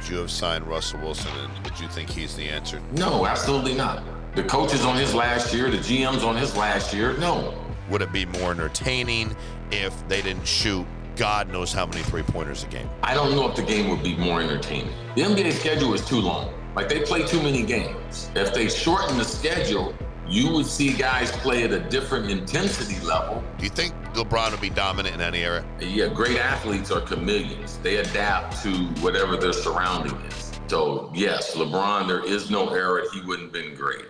would you have signed Russell Wilson, and would you think he's the answer? No, absolutely not. The coach is on his last year. The GM's on his last year. No. Would it be more entertaining if they didn't shoot God knows how many three-pointers a game? I don't know if the game would be more entertaining. The NBA schedule is too long. Like, they play too many games. If they shorten the schedule, you would see guys play at a different intensity level. Do you think LeBron would be dominant in any era? Yeah, great athletes are chameleons. They adapt to whatever their surrounding is. So, yes, LeBron, there is no era he wouldn't have been great.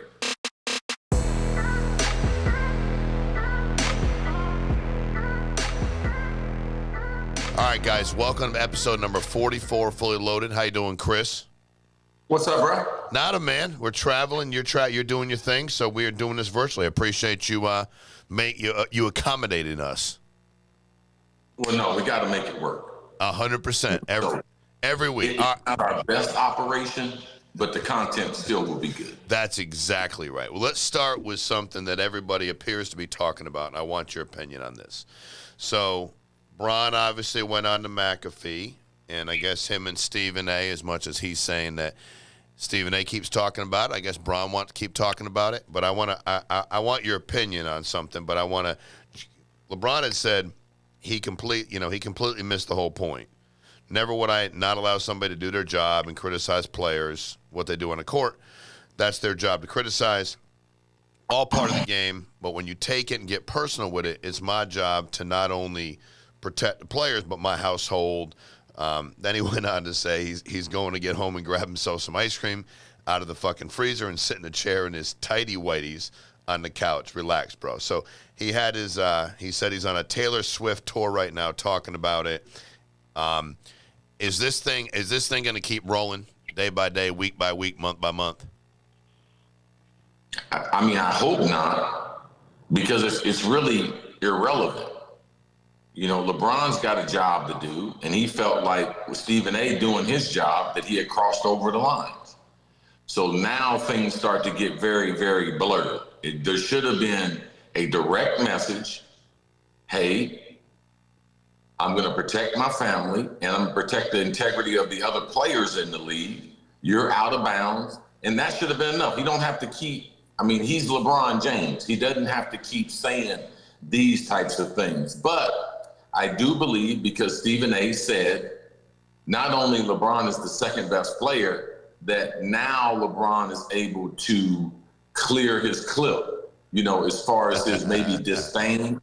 All right, guys, welcome to episode number 44, Fully Loaded. How you doing, Cris? What's up, bro? Nada, man. We're traveling. You're doing your thing, so we are doing this virtually. I appreciate you you accommodating us. Well, no, we got to make it work. 100% every week. It's not our best operation, but the content still will be good. That's exactly right. Well, let's start with something that everybody appears to be talking about, and I want your opinion on this. So, Bron obviously went on to McAfee, and I guess him and Stephen A., as much as he's saying that Stephen A. keeps talking about it, I guess Bron wants to keep talking about it. But I want your opinion on something. But LeBron had said he completely missed the whole point. Never would I not allow somebody to do their job and criticize players, what they do on the court. That's their job to criticize. All part of the game. But when you take it and get personal with it, it's my job to not only protect the players, but my household. Then he went on to say he's going to get home and grab himself some ice cream out of the fucking freezer and sit in a chair in his tighty whities on the couch. Relax, bro. So he had his. He said he's on a Taylor Swift tour right now, talking about it. Is this thing going to keep rolling day by day, week by week, month by month? I mean, I hope not, because it's really irrelevant. You know, LeBron's got a job to do, and he felt like with Stephen A. doing his job that he had crossed over the lines. So now things start to get very, very blurred. There should have been a direct message. Hey, I'm going to protect my family, and I'm going to protect the integrity of the other players in the league. You're out of bounds, and that should have been enough. He don't have to keep, he's LeBron James. He doesn't have to keep saying these types of things. But I do believe, because Stephen A. said not only LeBron is the second best player, that now LeBron is able to clear his clip, as far as his maybe disdain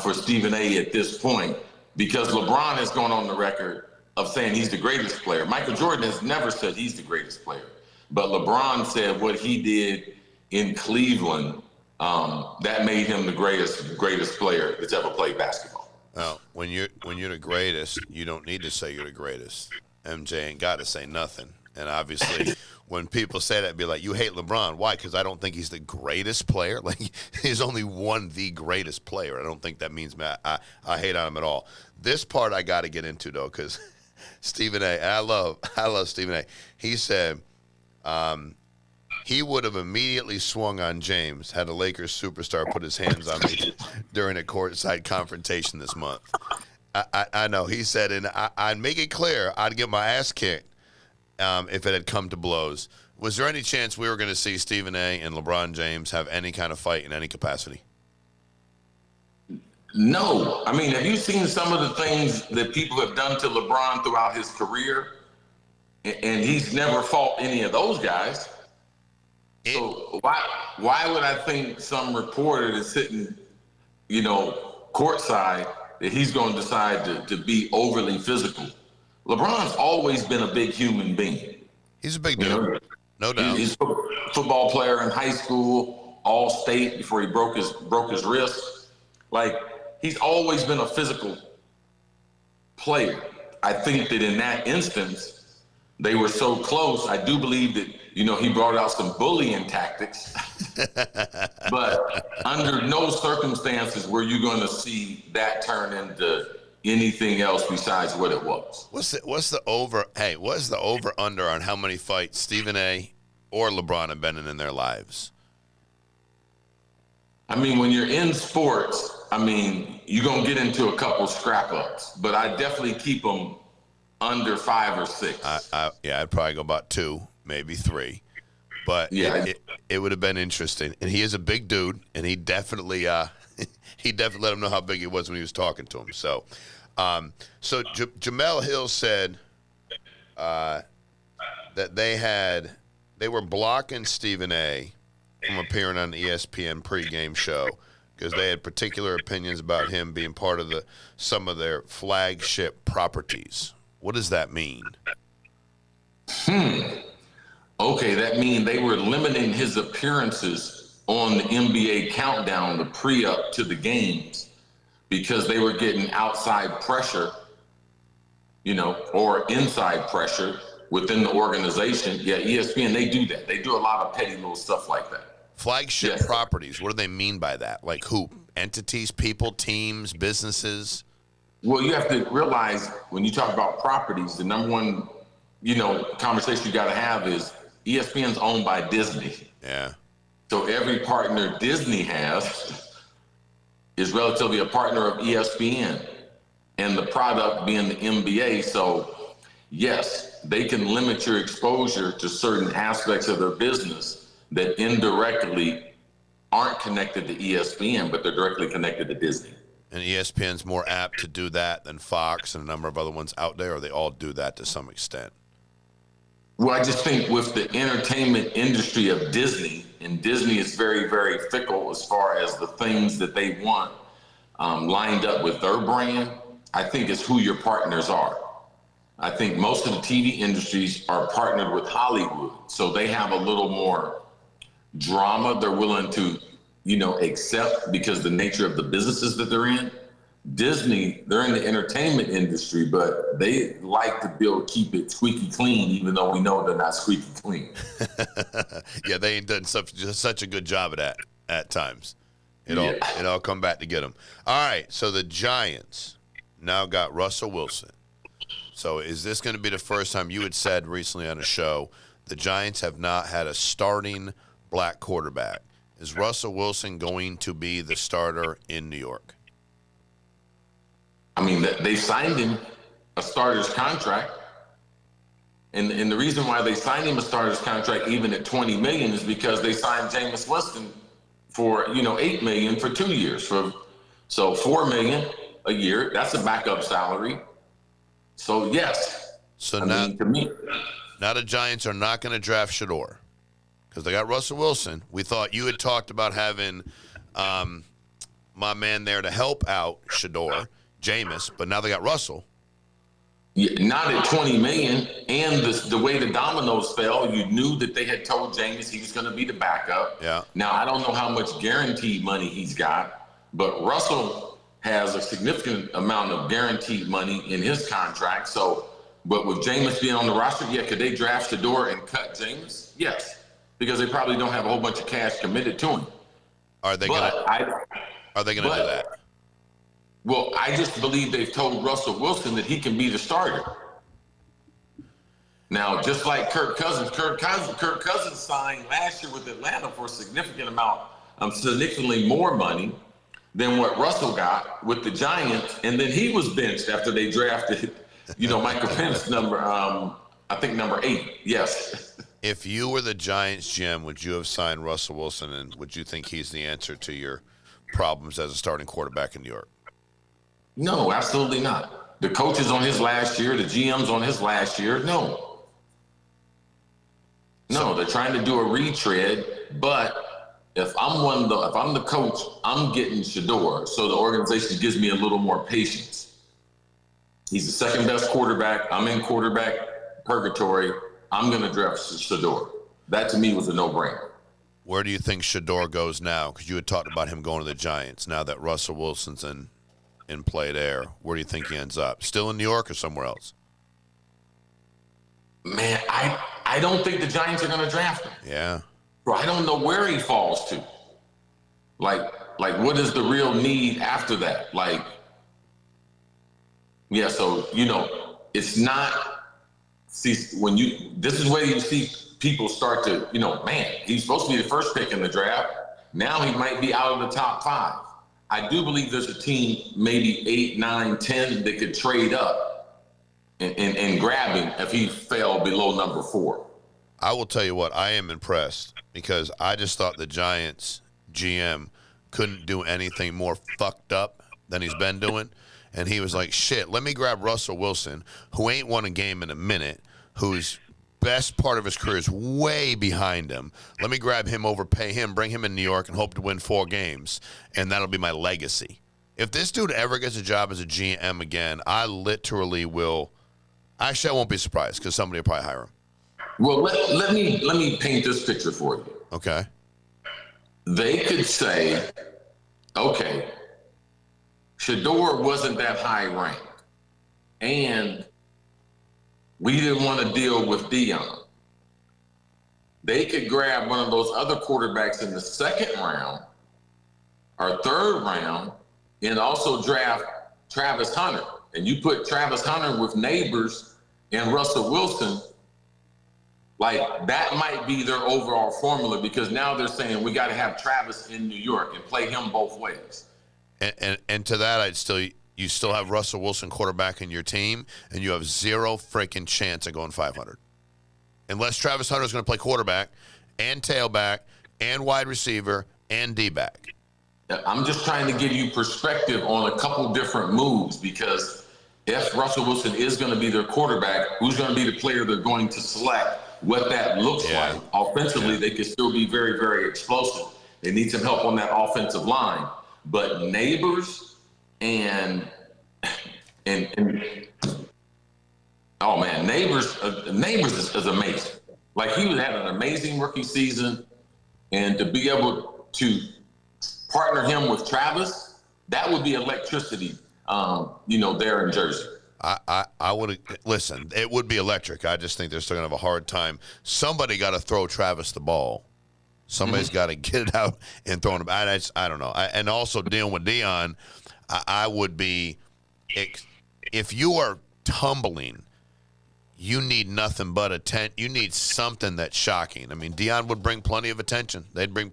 for Stephen A. at this point, because LeBron has gone on the record of saying he's the greatest player. Michael Jordan has never said he's the greatest player, but LeBron said what he did in Cleveland, that made him the greatest player that's ever played basketball. Well, when you're the greatest, you don't need to say you're the greatest. MJ ain't got to say nothing. And obviously, when people say that, be like, you hate LeBron. Why? Because I don't think he's the greatest player. Like, he's only the greatest player. I don't think that means I hate on him at all. This part I got to get into, though, because Stephen A., and I love Stephen A., he said he would have immediately swung on James had a Lakers superstar put his hands on me during a courtside confrontation this month. I know. He said, and I'd make it clear, I'd get my ass kicked if it had come to blows. Was there any chance we were going to see Stephen A. and LeBron James have any kind of fight in any capacity? No. Have you seen some of the things that people have done to LeBron throughout his career? And he's never fought any of those guys. So why would I think some reporter that's sitting, courtside, that he's going to decide to be overly physical? LeBron's always been a big human being. He's a big dude, no doubt. He's a football player in high school, all state before he broke his wrist. Like, he's always been a physical player. I think that in that instance, they were so close. I do believe that, he brought out some bullying tactics. But under no circumstances were you going to see that turn into anything else besides what it was. What's the over under on how many fights Stephen A. or LeBron have been in their lives? When you're in sports, you're going to get into a couple scrap-ups, but I definitely keep them under 5 or 6. I'd probably go about 2, maybe 3. But yeah, it would have been interesting. And he is a big dude, and he definitely he definitely let him know how big he was when he was talking to him. So, Jamel Hill said that they were blocking Stephen A. from appearing on the ESPN pregame show because they had particular opinions about him being part of some of their flagship properties. What does that mean? Okay, that means they were limiting his appearances on the NBA countdown, the pre-up to the games, because they were getting outside pressure, or inside pressure within the organization. Yeah, ESPN, they do that. They do a lot of petty little stuff like that. Flagship properties, what do they mean by that? Like who? Entities, people, teams, businesses? Well, you have to realize when you talk about properties, the number one, conversation you got to have is ESPN's owned by Disney. Yeah. So every partner Disney has is relatively a partner of ESPN, and the product being the NBA. So yes, they can limit your exposure to certain aspects of their business that indirectly aren't connected to ESPN, but they're directly connected to Disney. And ESPN's more apt to do that than Fox and a number of other ones out there, or they all do that to some extent? Well, I just think with the entertainment industry of Disney, and Disney is very, very fickle as far as the things that they want lined up with their brand, I think it's who your partners are. I think most of the TV industries are partnered with Hollywood, so they have a little more drama they're willing to, accept because the nature of the businesses that they're in. Disney, they're in the entertainment industry, but they like to keep it squeaky clean, even though we know they're not squeaky clean. Yeah, they ain't done such a good job of that at times. It all come back to get them. All right, so the Giants now got Russell Wilson. So is this going to be the first time? You had said recently on a show the Giants have not had a starting black quarterback. Is Russell Wilson going to be the starter in New York? I mean, they signed him a starter's contract. And the reason why they signed him a starter's contract, even at $20 million, is because they signed Jameis Winston for, $8 million for 2 years. So $4 million a year, that's a backup salary. So yes. So to me, now the Giants are not going to draft Shedeur because they got Russell Wilson. We thought you had talked about having my man there to help out Shedeur, Jameis, but now they got Russell. Yeah, not at $20 million, and the way the dominoes fell, you knew that they had told Jameis he was going to be the backup. Yeah. Now I don't know how much guaranteed money he's got, but Russell has a significant amount of guaranteed money in his contract. So, but with Jameis being on the roster, could they draft Shedeur and cut Jameis? Yes, because they probably don't have a whole bunch of cash committed to him. Are they going to do that? Well, I just believe they've told Russell Wilson that he can be the starter. Now, just like Kirk Cousins signed last year with Atlanta for a significantly more money than what Russell got with the Giants, and then he was benched after they drafted, Michael Penix number 8. Yes. If you were the Giants, Jim, would you have signed Russell Wilson, and would you think he's the answer to your problems as a starting quarterback in New York? No, absolutely not. The coach is on his last year. The GM's on his last year. No, they're trying to do a retread. But if I'm the coach, I'm getting Shedeur, so the organization gives me a little more patience. He's the second best quarterback. I'm in quarterback purgatory. I'm going to draft Shedeur. That to me was a no-brainer. Where do you think Shedeur goes now? Because you had talked about him going to the Giants. Now that Russell Wilson's in play there, where do you think he ends up? Still in New York or somewhere else? Man, I don't think the Giants are going to draft him. Yeah. Bro, I don't know where he falls to. Like what is the real need after that? So, it's not, this is where you see people start to, man, he's supposed to be the first pick in the draft. Now he might be out of the top 5. I do believe there's a team, maybe 8, 9, 10, that could trade up and grab him if he fell below number 4. I will tell you what, I am impressed because I just thought the Giants GM couldn't do anything more fucked up than he's been doing. And he was like, shit, let me grab Russell Wilson, who ain't won a game in a minute, whose best part of his career is way behind him. Let me grab him, overpay him, bring him in New York, and hope to win 4 games, and that'll be my legacy. If this dude ever gets a job as a GM again, I literally will. Actually, I won't be surprised because somebody will probably hire him. Well, let me paint this picture for you. Okay. They could say, okay, Shedeur wasn't that high ranked, and we didn't want to deal with Deion. They could grab one of those other quarterbacks in the 2nd round or 3rd round and also draft Travis Hunter. And you put Travis Hunter with Neighbors and Russell Wilson, like that might be their overall formula, because now they're saying we got to have Travis in New York and play him both ways. And to that, you still have Russell Wilson quarterback in your team, and you have zero freaking chance of going 500. Unless Travis Hunter is going to play quarterback and tailback and wide receiver and D-back. I'm just trying to give you perspective on a couple different moves, because if Russell Wilson is going to be their quarterback, who's going to be the player they're going to select, what that looks like. Offensively, they could still be very, very explosive. They need some help on that offensive line. But Neighbors and oh man, Neighbors is amazing. Like, he had an amazing rookie season, and to be able to partner him with Travis, that would be electricity. There in Jersey. I would listen. It would be electric. I just think they're still gonna have a hard time. Somebody got to throw Travis the ball. Somebody's got to get it out and throw him. I don't know. And also dealing with Deion, I would be, if you are tumbling, you need nothing but attention. You need something that's shocking. I mean, Deion would bring plenty of attention. There'd be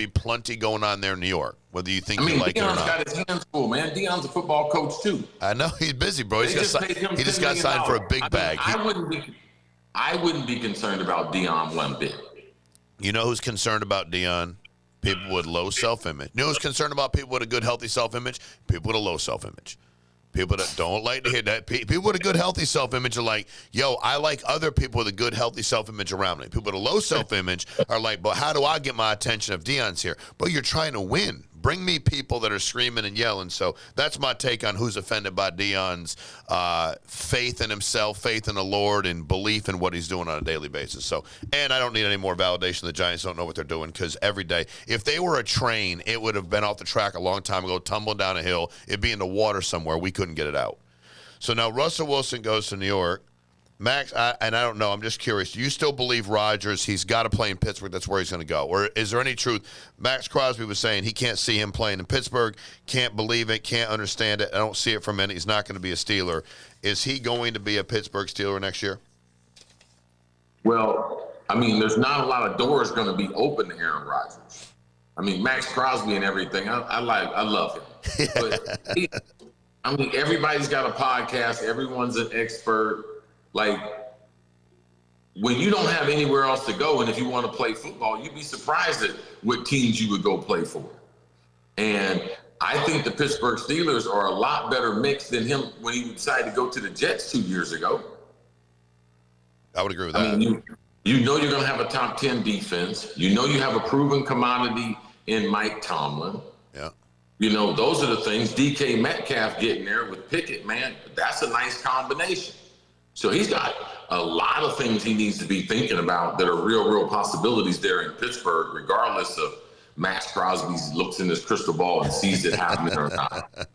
plenty going on there in New York, whether you think you like it or not. Deion's got his hands full, man. Deion's a football coach too. I know he's busy, bro. He just got signed for a big bag. I wouldn't be concerned about Deion one bit. You know who's concerned about Deion? People with low self-image. You know who's concerned about people with a good, healthy self-image? People with a low self-image. People that don't like to hear that. People with a good, healthy self-image are like, yo, I like other people with a good, healthy self-image around me. People with a low self-image are like, but how do I get my attention if Deion's here? But you're trying to win. Bring me people that are screaming and yelling. So that's my take on who's offended by Deion's faith in himself, faith in the Lord, and belief in what he's doing on a daily basis. So, and I don't need any more validation. The Giants don't know what they're doing, because every day, if they were a train, it would have been off the track a long time ago, tumbling down a hill. It'd be in the water somewhere. We couldn't get it out. So now Russell Wilson goes to New York. Max, I don't know. I'm just curious. Do you still believe Rodgers? He's got to play in Pittsburgh. That's where he's going to go. Or is there any truth? Max Crosby was saying he can't see him playing in Pittsburgh. Can't believe it. Can't understand it. I don't see it from any. He's not going to be a Steeler. Is he going to be a Pittsburgh Steeler next year? Well, I mean, there's not a lot of doors going to be open to Aaron Rodgers. I mean, Max Crosby and everything. I love him. But everybody's got a podcast. Everyone's an expert. Like, when you don't have anywhere else to go, and if you want to play football, you'd be surprised at what teams you would go play for. And I think the Pittsburgh Steelers are a lot better mix than him when he decided to go to the Jets 2 years ago. I would agree with that. I mean, you know you're going to have a top 10 defense. You know you have a proven commodity in Mike Tomlin. Yeah. You know, those are the things. DK Metcalf getting there with Pickett, man, that's a nice combination. So he's got a lot of things he needs to be thinking about that are real possibilities there in Pittsburgh, regardless of Max Crosby looks in his crystal ball and sees it happening or not.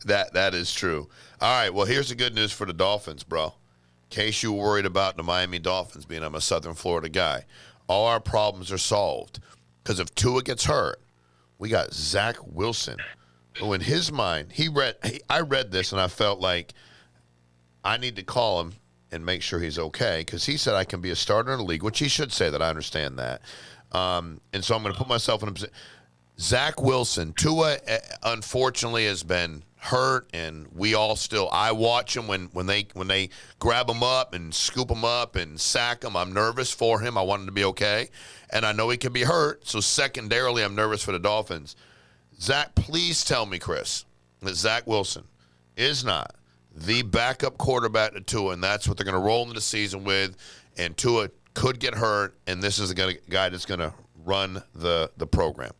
That is true. All right, well, here's the good news for the Dolphins, bro. In case you were worried about the Miami Dolphins, being I'm a Southern Florida guy, all our problems are solved. Because if Tua gets hurt, we got Zach Wilson, who in his mind, I read this and I felt like I need to call him and make sure he's okay, because he said I can be a starter in the league, which he should say that. I understand that. And so I'm going to put myself in a position. Zach Wilson, Tua, unfortunately, has been hurt, and I watch him when they grab him up and scoop him up and sack him. I'm nervous for him. I want him to be okay, and I know he can be hurt. So secondarily, I'm nervous for the Dolphins. Zach, please tell me, Cris, that Zach Wilson is not the backup quarterback to Tua, and that's what they're going to roll into the season with. And Tua could get hurt, and this is the guy that's going to run the program.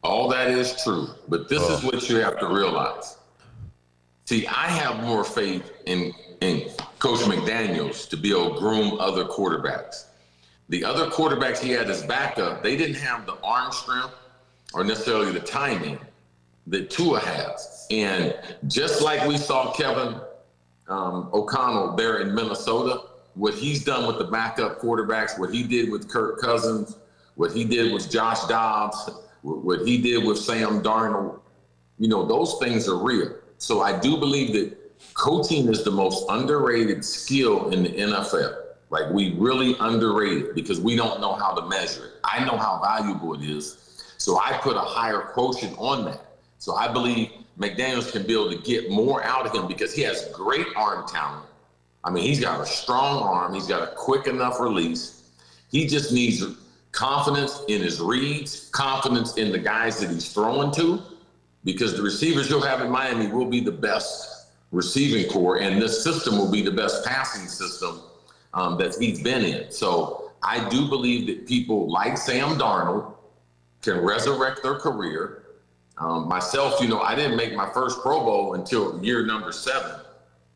All that is true, but this is what you have to realize. See, I have more faith in Coach McDaniels to be able to groom other quarterbacks. The other quarterbacks he had as backup, they didn't have the arm strength or necessarily the timing that Tua has. And just like we saw Kevin O'Connell there in Minnesota, what he's done with the backup quarterbacks, what he did with Kirk Cousins, what he did with Josh Dobbs, what he did with Sam Darnold, those things are real. So I do believe that coaching is the most underrated skill in the NFL. Like, we really underrate it because we don't know how to measure it. I know how valuable it is. So I put a higher quotient on that. So I believe McDaniels can be able to get more out of him because he has great arm talent. I mean, he's got a strong arm. He's got a quick enough release. He just needs confidence in his reads, confidence in the guys that he's throwing to, because the receivers you'll have in Miami will be the best receiving core, and this system will be the best passing system that he's been in. So I do believe that people like Sam Darnold can resurrect their career. Myself, I didn't make my first Pro Bowl until year number 7.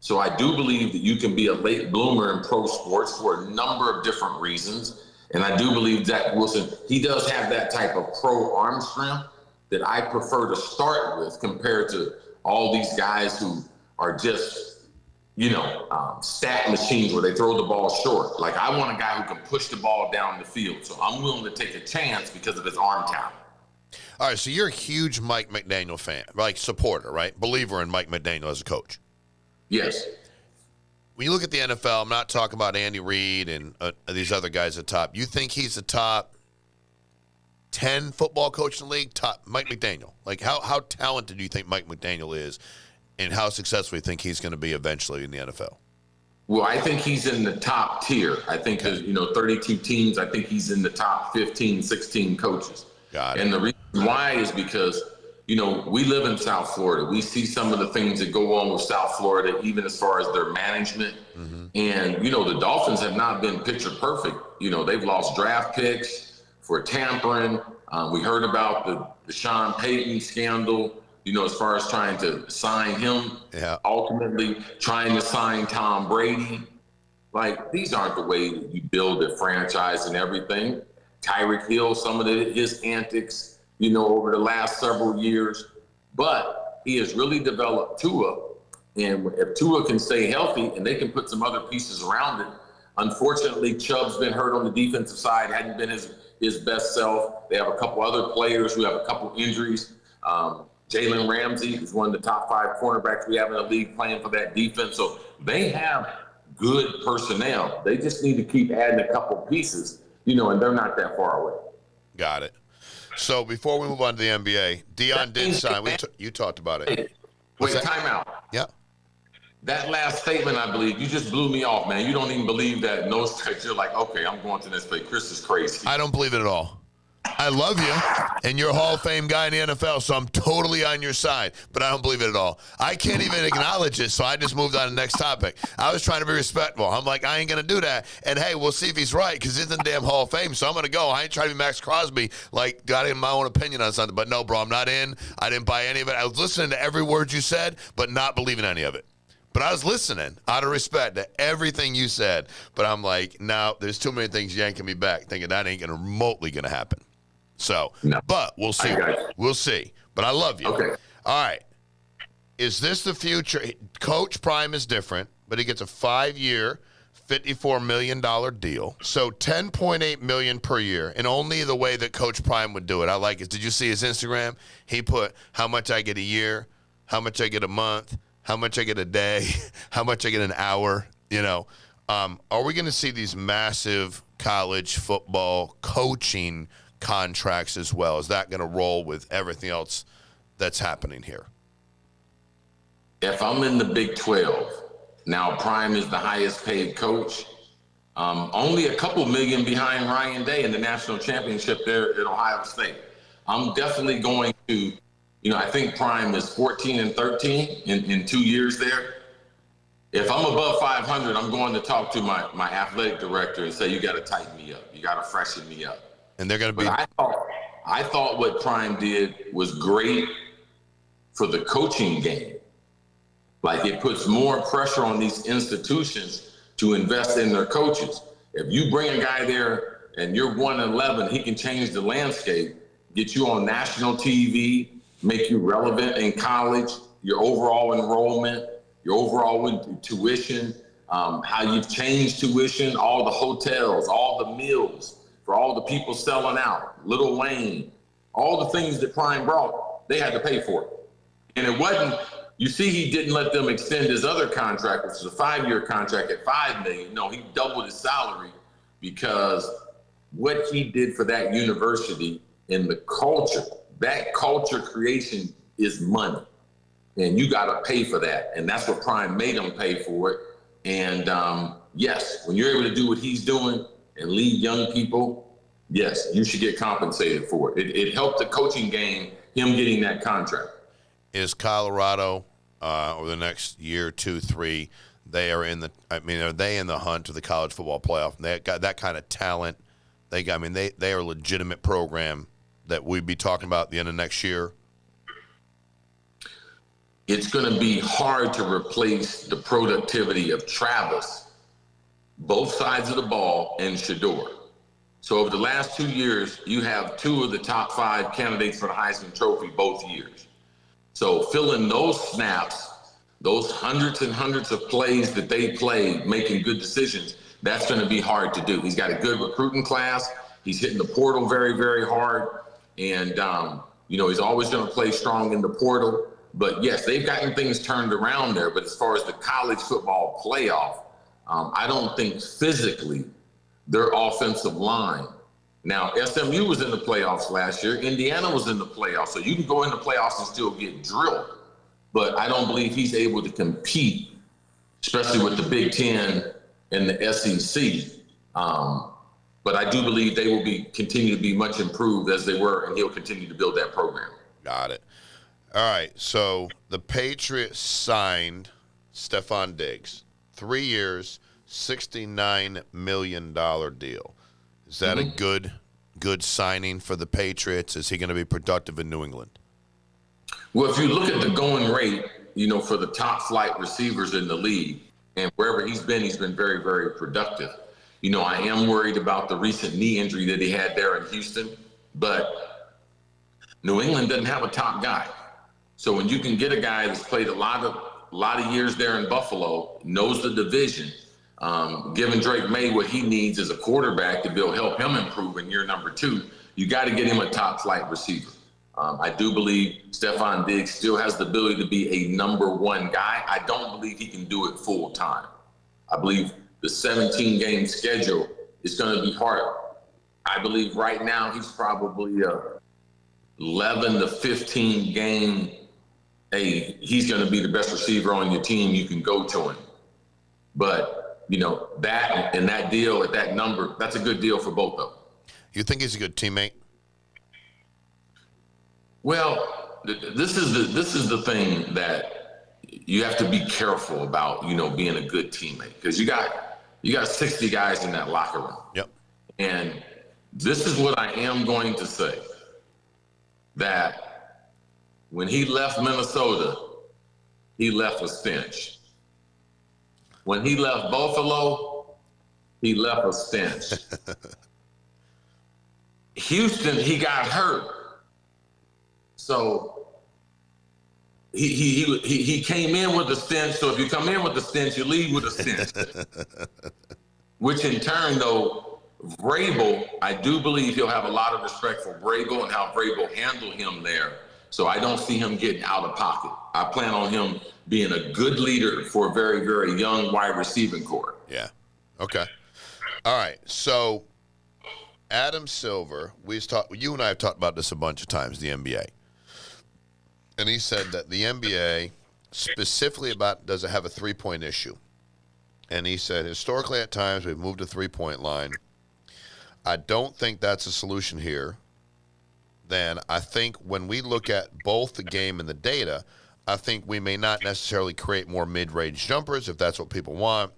So I do believe that you can be a late bloomer in pro sports for a number of different reasons. And I do believe Zach Wilson, he does have that type of pro arm strength that I prefer to start with compared to all these guys who are just, stat machines where they throw the ball short. Like, I want a guy who can push the ball down the field. So I'm willing to take a chance because of his arm talent. All right, so you're a huge Mike McDaniel fan, like supporter, right? Believer in Mike McDaniel as a coach. Yes. When you look at the NFL, I'm not talking about Andy Reid and these other guys at the top. You think he's the top 10 football coach in the league? Top Mike McDaniel. Like, how talented do you think Mike McDaniel is, and how successful do you think he's going to be eventually in the NFL? Well, I think he's in the top tier. I think there's, 32 teams. I think he's in the top 15, 16 coaches. Got it. And the reason why is because, we live in South Florida. We see some of the things that go on with South Florida, even as far as their management. Mm-hmm. And, the Dolphins have not been picture perfect. They've lost draft picks for tampering. We heard about the Sean Payton scandal, as far as trying to sign him, ultimately trying to sign Tom Brady. Like, these aren't the way that you build a franchise and everything. Tyreek Hill, some of his antics, over the last several years. But he has really developed Tua. And if Tua can stay healthy and they can put some other pieces around it, unfortunately, Chubb's been hurt on the defensive side, hadn't been his best self. They have a couple other players who have a couple injuries. Jalen Ramsey is one of the top 5 cornerbacks we have in the league playing for that defense. So they have good personnel. They just need to keep adding a couple pieces, and they're not that far away. Got it. So before we move on to the NBA, Deion did sign. You talked about it. Wait, time out. Yeah. That last statement, I believe, you just blew me off, man. You don't even believe that. No, you're like, okay, I'm going to this place. Cris is crazy. I don't believe it at all. I love you, and you're a Hall of Fame guy in the NFL, so I'm totally on your side, but I don't believe it at all. I can't even acknowledge it, so I just moved on to the next topic. I was trying to be respectful. I'm like, I ain't going to do that, and hey, we'll see if he's right, because he's in the damn Hall of Fame, so I'm going to go. I ain't trying to be Max Crosby, like, got my own opinion on something, but no, bro, I'm not in. I didn't buy any of it. I was listening to every word you said, but not believing any of it. But I was listening out of respect to everything you said, but I'm like, no, there's too many things yanking me back, thinking that ain't remotely going to happen. So, no. But we'll see. We'll see. But I love you. Okay. All right. Is this the future? Coach Prime is different, but he gets a 5-year, $54 million deal. So $10.8 million per year, and only the way that Coach Prime would do it. I like it. Did you see his Instagram? He put how much I get a year, how much I get a month, how much I get a day, how much I get an hour. Are we going to see these massive college football coaching contracts as well? Is that going to roll with everything else that's happening here? If I'm in the Big 12, now Prime is the highest paid coach. Only a couple million behind Ryan Day in the national championship there at Ohio State. I'm definitely going to, I think Prime is 14 and 13 in 2 years there. If I'm above 500, I'm going to talk to my athletic director and say, you got to tighten me up. You got to freshen me up. And they're going to be. But I thought what Prime did was great for the coaching game. Like, it puts more pressure on these institutions to invest in their coaches. If you bring a guy there and you're 1-11, he can change the landscape, get you on national TV, make you relevant in college, your overall enrollment, your overall tuition, how you've changed tuition, all the hotels, all the meals for all the people selling out, Lil Wayne, all the things that Prime brought, they had to pay for it. And it wasn't, you see, he didn't let them extend his other contract, which is a 5-year contract at $5 million. No, he doubled his salary because what he did for that university and the culture, that culture creation is money. And you got to pay for that. And that's what Prime made him pay for it. And yes, when you're able to do what he's doing and lead young people, yes, you should get compensated for it. It helped the coaching game, him getting that contract. Is Colorado over the next year, 2, 3, are they in the hunt to the college football playoff? They got that kind of talent. They are a legitimate program that we'd be talking about at the end of next year. It's going to be hard to replace the productivity of Travis, both sides of the ball, and Shedeur. So over the last 2 years, you have 2 of the top 5 candidates for the Heisman Trophy both years. So filling those snaps, those hundreds and hundreds of plays that they played, making good decisions, that's going to be hard to do. He's got a good recruiting class. He's hitting the portal very, very hard. And, he's always going to play strong in the portal. But, yes, they've gotten things turned around there. But as far as the college football playoff, I don't think physically their offensive line. Now, SMU was in the playoffs last year. Indiana was in the playoffs. So you can go in the playoffs and still get drilled. But I don't believe he's able to compete, especially with the Big Ten and the SEC. But I do believe they will continue to be much improved as they were, and he'll continue to build that program. Got it. All right, so the Patriots signed Stefon Diggs, 3 years, $69 million deal. Is that a good signing for the Patriots? Is he going to be productive in New England? Well, if you look at the going rate, for the top flight receivers in the league, and wherever he's been very, very productive. I am worried about the recent knee injury that he had there in Houston, but New England doesn't have a top guy. So when you can get a guy that's played a lot of years there in Buffalo, knows the division, giving Drake May what he needs as a quarterback to help him improve in year number 2, you got to get him a top flight receiver. I do believe Stefon Diggs still has the ability to be a number 1 guy. I don't believe he can do it full time. I believe the 17-game schedule is going to be hard. I believe right now he's probably 11 to 15 game. Hey, he's going to be the best receiver on your team. You can go to him. But, that and that deal at that number, that's a good deal for both of them. You think he's a good teammate? Well, this is the thing that you have to be careful about, being a good teammate, because you got 60 guys in that locker room. Yep. And this is what I am going to say, that when he left Minnesota, he left a stench. When he left Buffalo, he left a stench. Houston, he got hurt. So he came in with a stench. So if you come in with a stench, you leave with a stench. Which in turn, though, Vrabel, I do believe he'll have a lot of respect for Vrabel and how Vrabel handled him there. So I don't see him getting out of pocket. I plan on him being a good leader for a very, very young wide receiving core. Yeah. Okay. All right. So Adam Silver, you and I have talked about this a bunch of times, the NBA. And he said that the NBA specifically does it have a three-point issue. And he said, historically at times we've moved a three-point line. I don't think that's a solution here. Then I think when we look at both the game and the data, I think we may not necessarily create more mid-range jumpers if that's what people want,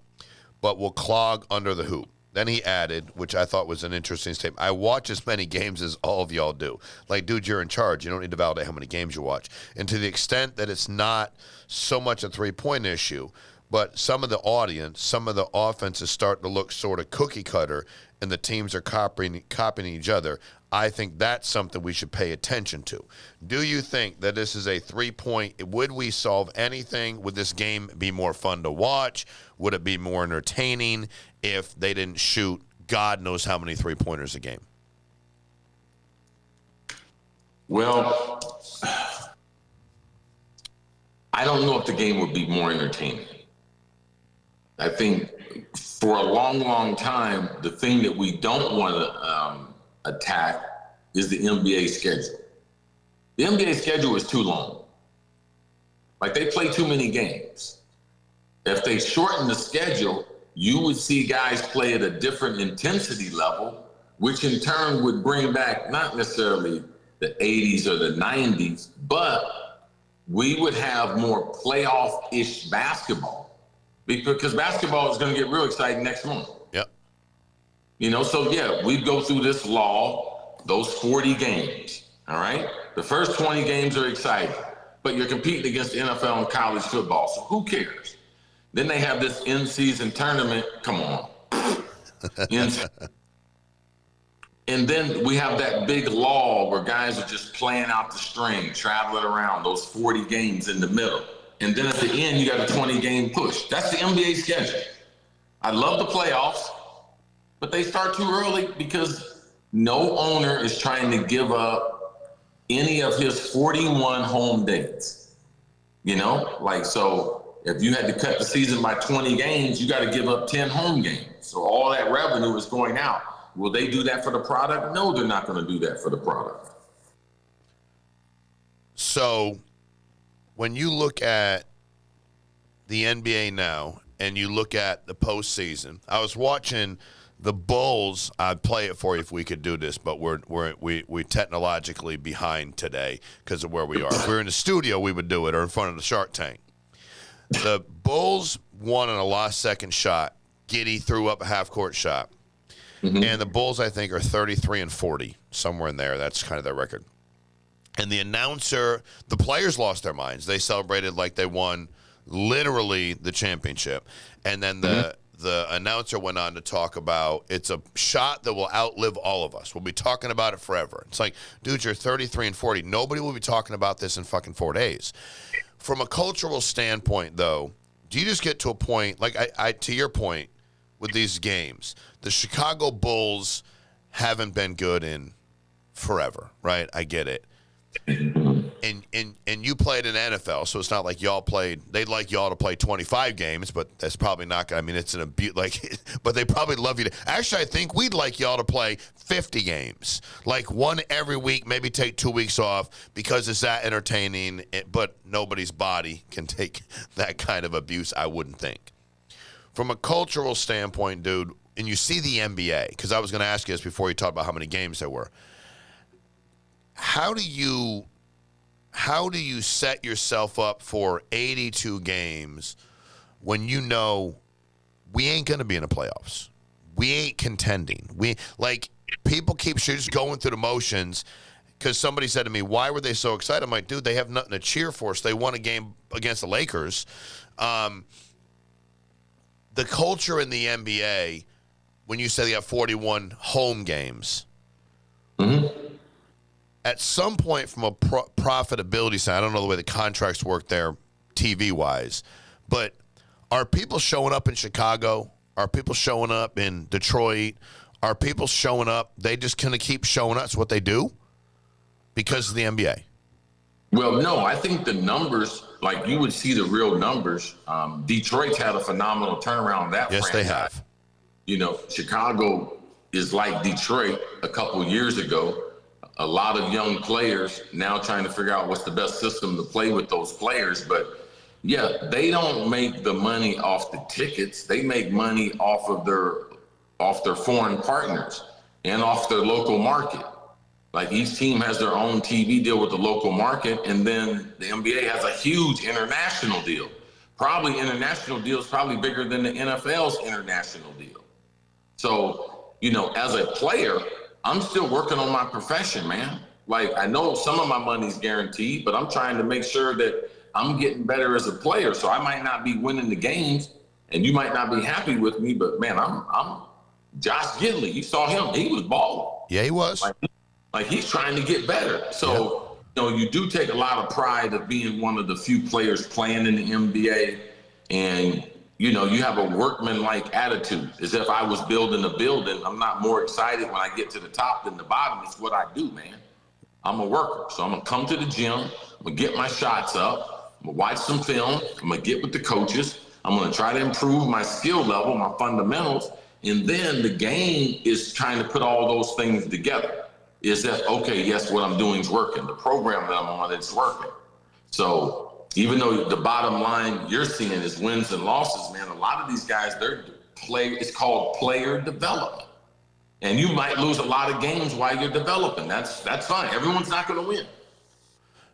but we'll clog under the hoop. Then he added, which I thought was an interesting statement, I watch as many games as all of y'all do. Like, dude, you're in charge. You don't need to validate how many games you watch. And to the extent that it's not so much a three-point issue, but some of the audience, some of the offenses start to look sort of cookie cutter, and the teams are copying each other. I think that's something we should pay attention to. Do you think that this is a three-point? Would we solve anything? Would this game be more fun to watch? Would it be more entertaining if they didn't shoot God knows how many three-pointers a game? Well, I don't know if the game would be more entertaining. I think for a long, long time, the thing that we don't want to attack is the NBA schedule. The NBA schedule is too long. Like, they play too many games. If they shorten the schedule, you would see guys play at a different intensity level, which in turn would bring back not necessarily the 80s or the 90s, but we would have more playoff-ish basketball. Because basketball is going to get real exciting next month. Yep. You know, so yeah, we go through this law, those 40 games, all right? The first 20 games are exciting, but you're competing against the NFL and college football, so who cares? Then they have this in-season tournament. Come on. And then we have that big law where guys are just playing out the string, traveling around those 40 games in the middle. And then at the end, you got a 20-game push. That's the NBA schedule. I love the playoffs, but they start too early because no owner is trying to give up any of his 41 home dates. You know, like, so if you had to cut the season by 20 games, you got to give up 10 home games. So all that revenue is going out. Will they do that for the product? No, they're not going to do that for the product. So when you look at the NBA now and you look at the postseason, I was watching the Bulls. I'd play it for you if we could do this, but we're technologically behind today because of where we are. If we were in the studio, we would do it, or in front of the Shark Tank. The Bulls won on a last-second shot. Giddey threw up a half-court shot. Mm-hmm. And the Bulls, I think, are 33-40, somewhere in there. That's kind of their record. And the announcer, the players lost their minds. They celebrated like they won literally the championship. And then the announcer went on to talk about it's a shot that will outlive all of us. We'll be talking about it forever. It's like, dude, you're 33-40. Nobody will be talking about this in fucking 4 days. From a cultural standpoint, though, do you just get to a point, like I to your point with these games, the Chicago Bulls haven't been good in forever, right? I get it. And you played in NFL, so it's not like y'all played. They'd like y'all to play 25 games, but that's probably not gonna. I mean, it's an abuse. Like, but they probably love you to. Actually, I think we'd like y'all to play 50 games, like one every week. Maybe take 2 weeks off because it's that entertaining. But nobody's body can take that kind of abuse. I wouldn't think. From a cultural standpoint, dude, and you see the NBA, because I was going to ask you this before you talked about how many games there were. How do you set yourself up for 82 games when you know we ain't going to be in the playoffs? We ain't contending. People keep just going through the motions because somebody said to me, why were they so excited? I'm like, dude, they have nothing to cheer for. So they won a game against the Lakers. The culture in the NBA, when you say they have 41 home games, at some point from a profitability side, I don't know the way the contracts work there TV-wise, but are people showing up in Chicago? Are people showing up in Detroit? Are people showing up? They just kind of keep showing up. It's what they do because of the NBA. Well, no, I think the numbers, like you would see the real numbers. Detroit's had a phenomenal turnaround on that. Yes, franchise. They have. You know, Chicago is like Detroit a couple years ago. A lot of young players now trying to figure out what's the best system to play with those players. But yeah, they don't make the money off the tickets. They make money off their foreign partners and off their local market. Like each team has their own TV deal with the local market, and then the NBA has a huge international deal. Probably international deal is probably bigger than the NFL's international deal. So, as a player, I'm still working on my profession, man. Like, I know some of my money's guaranteed, but I'm trying to make sure that I'm getting better as a player. So I might not be winning the games, and you might not be happy with me, but man, I'm Josh Gidley. You saw him; he was balling. Yeah, he was. Like he's trying to get better. So, you do take a lot of pride of being one of the few players playing in the NBA, and you have a workman-like attitude. As if I was building a building, I'm not more excited when I get to the top than the bottom. It's what I do, man. I'm a worker. So I'm going to come to the gym. I'm going to get my shots up. I'm going to watch some film. I'm going to get with the coaches. I'm going to try to improve my skill level, my fundamentals. And then the game is trying to put all those things together. Is that, okay, yes, what I'm doing is working. The program that I'm on, it's working. So even though the bottom line you're seeing is wins and losses, man, a lot of these guys, it's called player development. And you might lose a lot of games while you're developing. That's fine. Everyone's not going to win.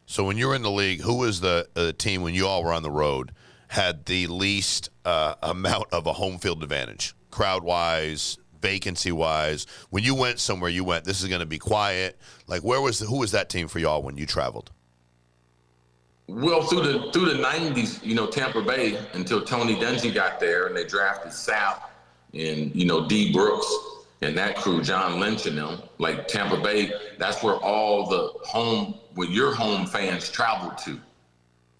So when you were in the league, who was the team when you all were on the road had the least amount of a home field advantage, crowd-wise, vacancy-wise? When you went somewhere, this is going to be quiet. Like, who was that team for y'all when you traveled? Well, through the 90s, Tampa Bay, until Tony Dungy got there and they drafted Sapp and, D. Brooks and that crew, John Lynch and them, like Tampa Bay, that's where all your home fans traveled to.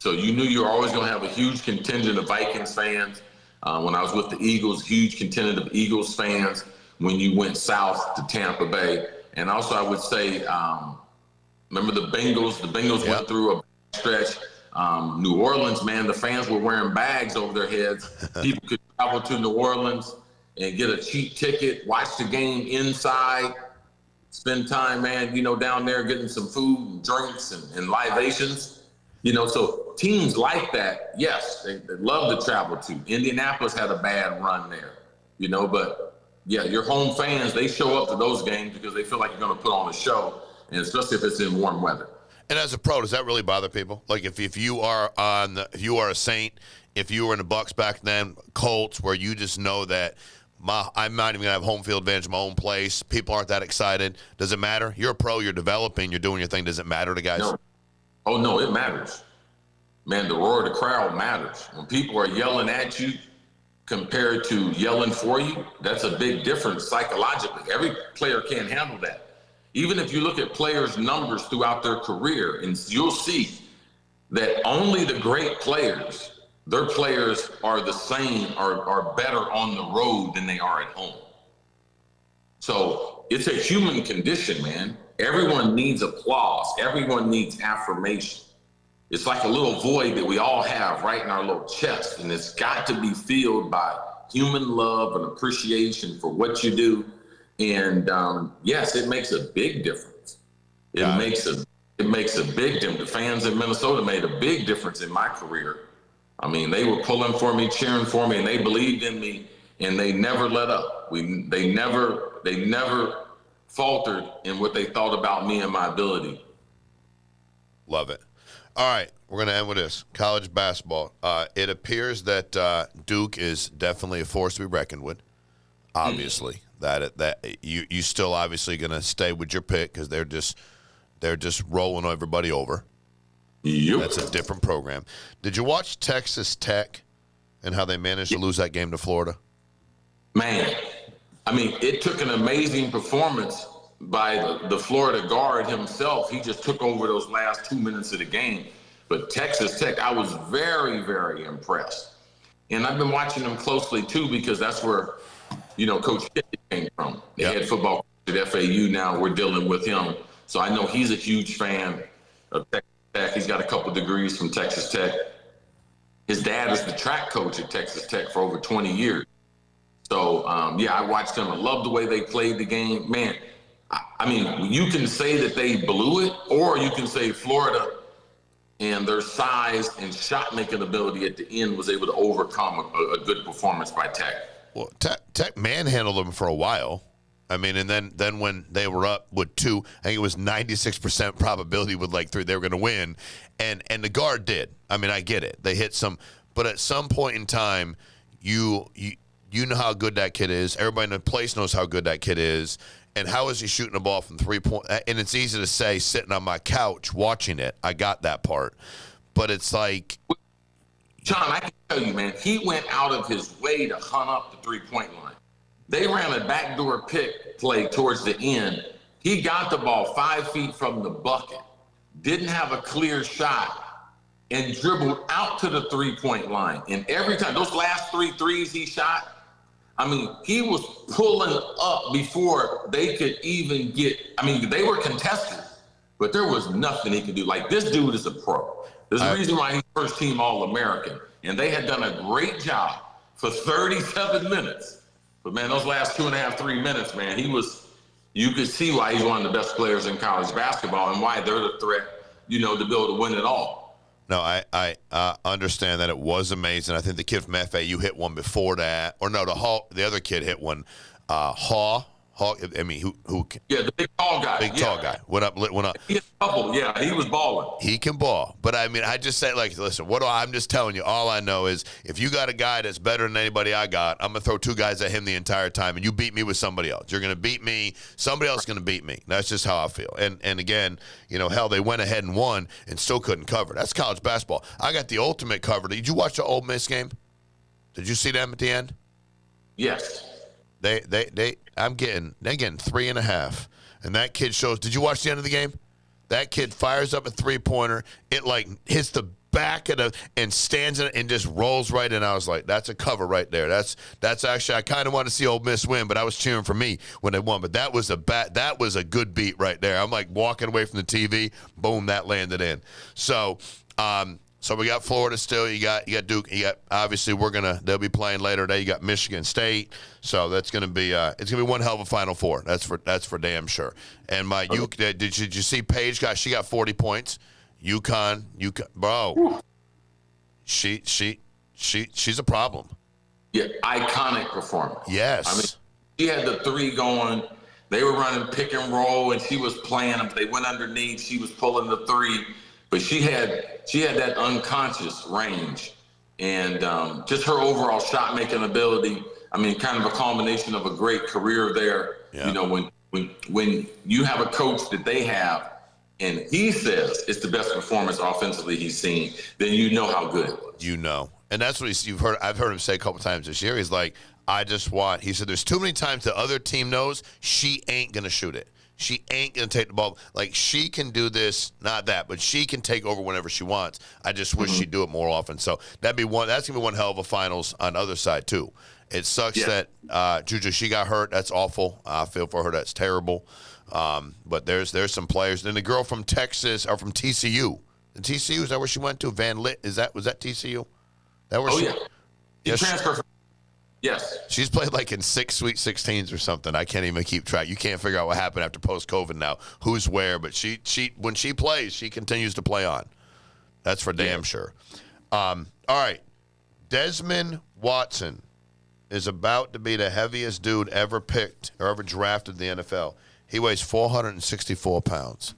So you knew you were always going to have a huge contingent of Vikings fans. When I was with the Eagles, huge contingent of Eagles fans when you went south to Tampa Bay. And also I would say, remember the Bengals? The Bengals went through a stretch. New Orleans, man, the fans were wearing bags over their heads. People could travel to New Orleans and get a cheap ticket, watch the game inside, spend time, man, down there getting some food and drinks and libations. So teams like that, yes, they love to travel to. Indianapolis had a bad run there, but yeah, your home fans, they show up to those games because they feel like you're going to put on a show, and especially if it's in warm weather. And as a pro, does that really bother people? Like if you are if you are a Saint, if you were in the Bucs back then, Colts, where you just know that I'm not even gonna have home field advantage in my own place. People aren't that excited. Does it matter? You're a pro. You're developing. You're doing your thing. Does it matter to guys? No. Oh no, it matters. Man, the roar of the crowd matters. When people are yelling at you compared to yelling for you, that's a big difference psychologically. Every player can't handle that. Even if you look at players' numbers throughout their career, and you'll see that only the great players, their players are the same, are better on the road than they are at home. So it's a human condition, man. Everyone needs applause. Everyone needs affirmation. It's like a little void that we all have right in our little chest, and it's got to be filled by human love and appreciation for what you do. And yes, it makes a big difference. It makes a big difference. The fans in Minnesota made a big difference in my career. I mean, they were pulling for me, cheering for me, and they believed in me, and they never let up. They never faltered in what they thought about me and my ability. Love it. All right, we're going to end with this. College basketball. It appears that Duke is definitely a force to be reckoned with, obviously. That you still obviously going to stay with your pick because they're just rolling everybody over. Yep. That's a different program. Did you watch Texas Tech and how they managed to lose that game to Florida? Man, I mean, it took an amazing performance by the Florida guard himself. He just took over those last 2 minutes of the game. But Texas Tech, I was very, very impressed. And I've been watching them closely, too, because that's where, Coach Kidd came from. The head football coach at FAU now, we're dealing with him. So I know he's a huge fan of Texas Tech. He's got a couple degrees from Texas Tech. His dad is the track coach at Texas Tech for over 20 years. So, yeah, I watched them. I love the way they played the game. Man, I mean, you can say that they blew it, or you can say Florida and their size and shot-making ability at the end was able to overcome a good performance by Tech. Well, Tech manhandled them for a while. I mean, and then when they were up with 2, I think it was 96% probability with like 3, they were going to win. And the guard did. I mean, I get it. They hit some. But at some point in time, you know how good that kid is. Everybody in the place knows how good that kid is. And how is he shooting the ball from 3-point? And it's easy to say sitting on my couch watching it. I got that part. But it's like. John, I can tell you, man, he went out of his way to hunt up the 3-point line. They ran a backdoor pick play towards the end. He got the ball 5 feet from the bucket, didn't have a clear shot, and dribbled out to the 3-point line. And every time, those last 3 threes he shot, I mean, he was pulling up before they could even get, I mean, they were contested, but there was nothing he could do. Like, this dude is a pro. There's a reason why he's first team All-American. And they had done a great job for 37 minutes. But, man, those last 2.5, 3 minutes, man, you could see why he's one of the best players in college basketball and why they're the threat, to be able to win it all. No, I understand that it was amazing. I think the kid from FAU hit one before that. Or no, the other kid hit one. Haw, I mean, who? Yeah, the big tall guy. Tall guy. Went up. He hit a couple. Yeah, he was balling. He can ball. But, I mean, I just say, like, listen, I'm just telling you, all I know is if you got a guy that's better than anybody I got, I'm going to throw 2 guys at him the entire time, and you beat me with somebody else. You're going to beat me. Somebody else is going to beat me. That's just how I feel. And again, hell, they went ahead and won and still couldn't cover. That's college basketball. I got the ultimate cover. Did you watch the Ole Miss game? Did you see them at the end? Yes. They're getting 3.5. And that kid shows. Did you watch the end of the game? That kid fires up a 3-pointer. It like hits the back of and stands in it and just rolls right in. I was like, that's a cover right there. That's actually, I kind of want to see Ole Miss win, but I was cheering for me when they won. But that was a good beat right there. I'm like walking away from the TV. Boom, that landed in. So we got Florida still. You got Duke. You got, obviously they'll be playing later today. You got Michigan State. So that's gonna be it's gonna be one hell of a Final Four. That's for damn sure. And did you see Paige? She got 40 points. UConn, bro. She's a problem. Yeah, iconic performance. Yes. I mean, she had the 3 going. They were running pick and roll, and she was playing them. They went underneath. She was pulling the 3. But she had that unconscious range, and just her overall shot making ability. I mean, kind of a culmination of a great career there. Yeah. When you have a coach that they have, and he says it's the best performance offensively he's seen, then you know how good it was. And that's what you've heard. I've heard him say a couple times this year. He's like, he said, there's too many times the other team knows she ain't gonna shoot it. She ain't going to take the ball. Like, she can do this, not that, but she can take over whenever she wants. I just wish she'd do it more often. So that's going to be one hell of a finals on the other side, too. It sucks that Juju, she got hurt. That's awful. I feel for her. That's terrible. But there's some players. Then the girl from Texas, or from TCU. The TCU, is that where she went to? Van Lit, was that TCU? She transferred from. Yes. She's played like in 6 Sweet 16s or something. I can't even keep track. You can't figure out what happened after post-COVID now, who's where. But she when she plays, she continues to play on. That's for damn sure. All right. Desmond Watson is about to be the heaviest dude ever picked or ever drafted in the NFL. He weighs 464 pounds.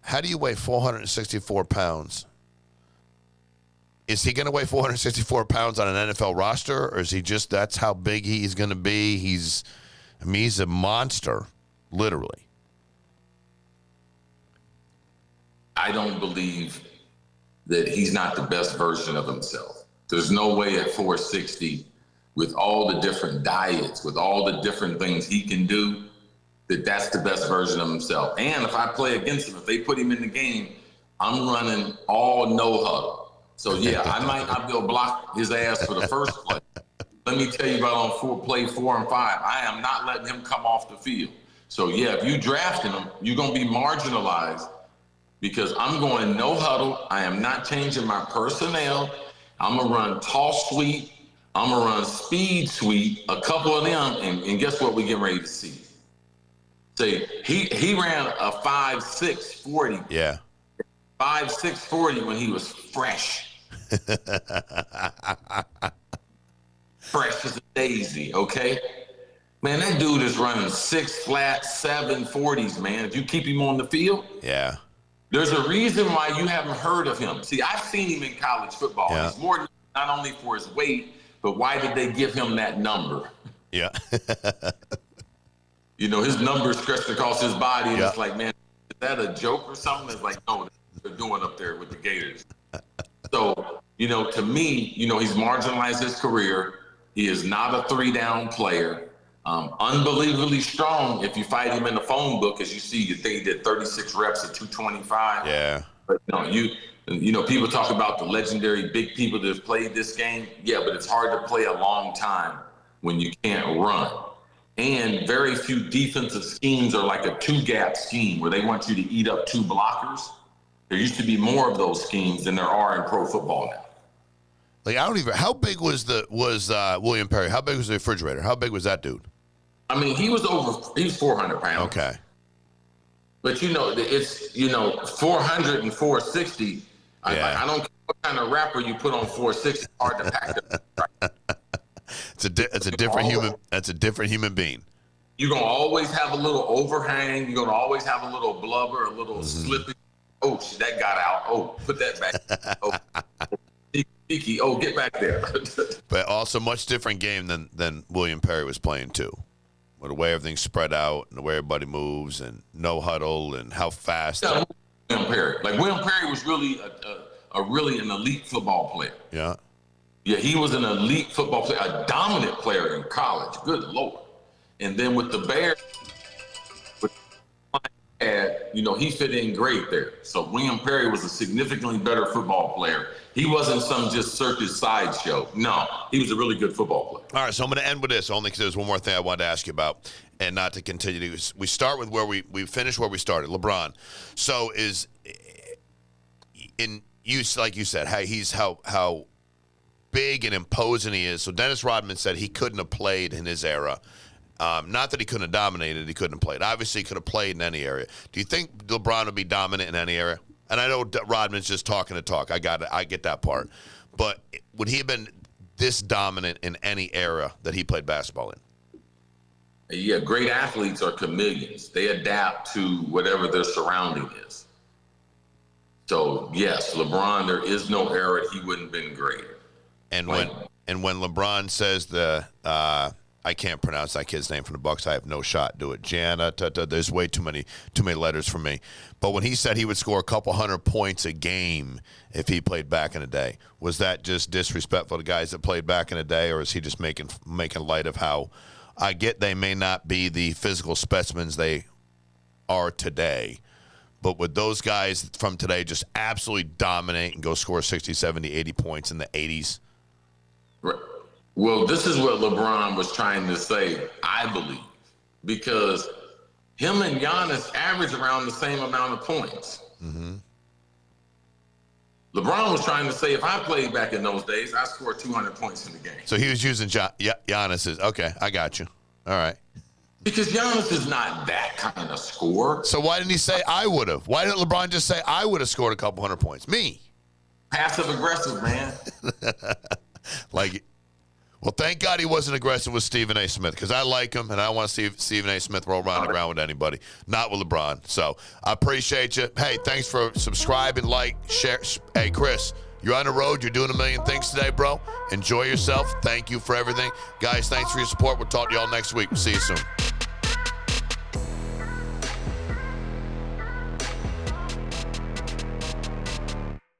How do you weigh 464 pounds? Is he going to weigh 464 pounds on an NFL roster, or is he just that's how big he's going to be? He's a monster, literally. I don't believe that he's not the best version of himself. There's no way at 460, with all the different diets, with all the different things he can do, that's the best version of himself. And if I play against him, if they put him in the game, I'm running all no huddle. So, yeah, I might not be able to block his ass for the first play. Let me tell you about on play 4 and 5. I am not letting him come off the field. So, yeah, if you drafting him, you're going to be marginalized because I'm going no huddle. I am not changing my personnel. I'm going to run toss sweep. I'm going to run speed sweep, a couple of them, and guess what we getting ready to see? Say, he ran a 5.6 40. Yeah. 5.6 40 when he was fresh. Fresh as a daisy, okay? Man, that dude is running 6 flat 7.40s, man. If you keep him on the field, yeah. There's a reason why you haven't heard of him. See, I've seen him in college football. Yeah. He's more not only for his weight, but why did they give him that number? Yeah. You know, his number stretched across his body, and yeah. it's like, man, is that a joke or something? It's like, no, they're doing up there with the Gators. So, you know, to me, you know, he's marginalized his career. He is not a 3-down player. Unbelievably strong if you fight him in the phone book, as you see, you think he did 36 reps at 225. Yeah. But no, you know, people talk about the legendary big people that have played this game. Yeah, but it's hard to play a long time when you can't run. And very few defensive schemes are like a 2-gap scheme where they want you to eat up 2 blockers. There used to be more of those schemes than there are in pro football now. Like, I don't even. How big was William Perry? How big was the refrigerator? How big was that dude? I mean, he was 400 pounds. Okay. But you know, it's 400 and 460. Yeah. I don't care what kind of wrapper you put on 460. Hard to pack them. It's a different human. That's a different human being. You're gonna always have a little overhang. You're gonna always have a little blubber, a little slipping. Oh, that got out. Oh, put that back. Oh, Meaike. Oh, get back there. But also much different game than William Perry was playing too. With the way everything's spread out and the way everybody moves and no huddle and how fast. Yeah, William Perry. Like, William Perry was really really an elite football player. Yeah. Yeah, he was an elite football player, a dominant player in college. Good Lord. And then with the Bears, he fit in great there. So William Perry was a significantly better football player. He wasn't some just circus sideshow. No, he was a really good football player. All right, so I'm going to end with this, only because there's one more thing I wanted to ask you about, and not to continue. We start with where we finish where we started, LeBron. So like you said, how big and imposing he is. So Dennis Rodman said he couldn't have played in his era. Not that he couldn't have dominated, he couldn't have played. Obviously, he could have played in any area. Do you think LeBron would be dominant in any area? And I know Rodman's just talking to talk. I get that part. But would he have been this dominant in any era that he played basketball in? Yeah, great athletes are chameleons. They adapt to whatever their surrounding is. So, yes, LeBron, there is no era he wouldn't have been great. And when LeBron says I can't pronounce that kid's name from the Bucks. I have no shot. Do it. There's way too many letters for me. But when he said he would score a couple hundred points a game if he played back in the day, was that just disrespectful to guys that played back in the day, or is he just making light of how I get they may not be the physical specimens they are today, but would those guys from today just absolutely dominate and go score 60, 70, 80 points in the 80s? Right. Well, this is what LeBron was trying to say, I believe, because him and Giannis average around the same amount of points. Mm-hmm. LeBron was trying to say, if I played back in those days, I scored 200 points in the game. So he was using Giannis's. Okay, I got you. All right. Because Giannis is not that kind of scorer. So why didn't he say I would have? Why didn't LeBron just say I would have scored a couple hundred points? Me. Passive aggressive, man. Well, thank God he wasn't aggressive with Stephen A. Smith, because I like him, and I don't want to see Stephen A. Smith roll around the ground with anybody, not with LeBron. So I appreciate you. Hey, thanks for subscribing, share. Hey, Cris, you're on the road. You're doing a million things today, bro. Enjoy yourself. Thank you for everything. Guys, thanks for your support. We'll talk to you all next week. We'll see you soon.